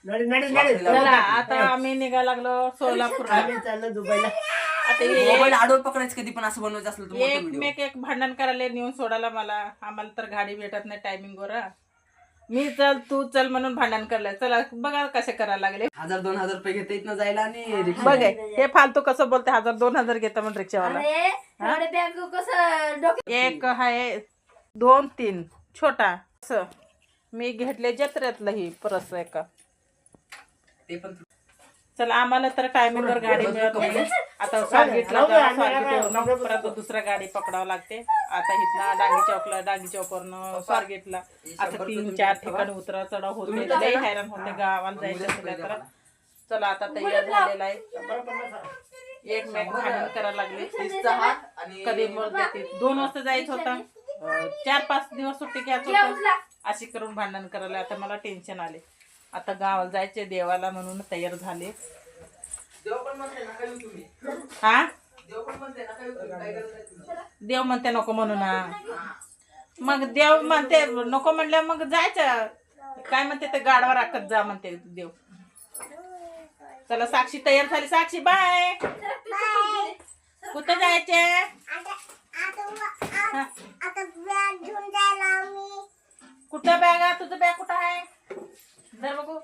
चला आता आम्ही निघा लागलो सोलापूरला. चाललो दुबईला. आता मोबाईल आडवं पकडायचं कधी पण असं बनवायचं असलं तर मोठं video. एकमेक एक भांडण करायला नेऊन सोडायला मला. आम्हाला तर गाडी भेटत नाही टायमिंग वर. मी चल तू चल म्हणून भांडण करलं. चला बघा कसे करायला लागले. 1000-2000 रुपये घेता इथनं जायला आणि रिक्षा. बघ हे फालतू कसं बोलते. 1000-2000 घेता म्हणून रिक्षावाला. एक आहे 2-3 छोटा असं मी घेतले जत्रेतलं ही परस एका. ते पण चला आम्हाला तर टायमिंग वर गाडी मिळत नाही. आता स्वारगेटला जा, स्वारगेटवरून परत दुसऱ्या गाडी पकडावं लागते. आता इथनं डांगी चौकवरनं स्वारगेटला आता 3-4 ठिकाणी उतरा चढाव होते. लई हैराण होते गावाला जायचं असलं तर. चला आता तयार झालेला आहे. एकमेक भांडण करायला लागले. कधी बोलते 2 वाजता जायचं होतं. 4-5 दिवस सुट्टी घ्यायचं होतं. अशी करून भांडण करायला आता मला टेन्शन आले. आता गावाला जायचे देवाला म्हणून तयार झाले. हा देव म्हणते नको म्हणून. मग देव म्हणते नको म्हणल्या मग जायचं. काय म्हणते ते गाडवा राखत जा म्हणते देव. चला साक्षी तयार झाली. साक्षी बाय. कुठं जायचे. कुठं बॅग आहे तुझं. बॅग कुठं आहे जर बघू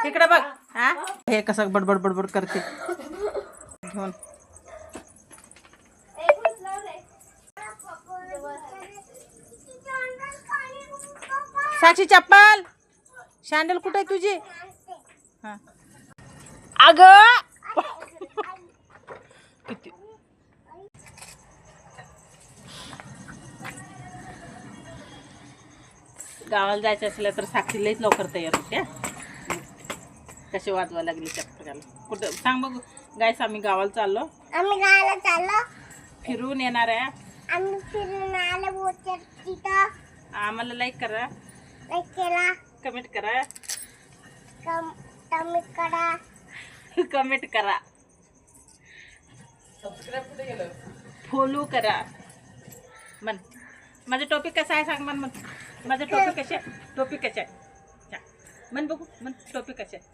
इकडे बघ. हा हे कसं बडबड बडबड करते घेऊन. साक्षी चप्पल शँडल कुठे आहे तुझी. हा अग किती गावाला जायचं असलं तर साक्षी लईच लवकर तयार होते. कसे वाजवा लागले चक्कराला. कुठं सांग बघू. गायस आम्ही गावाला चाललो. फिरून येणार आहे. आम्हाला लाईक करा. कमेंट करा. कमेंट करा. फॉलो करा. मन माझं टॉपिक कसं आहे सांग. मन माझं टॉपिक कसे टॉपिक कसे आहे मन बघू. मन टॉपिक कसे आहे.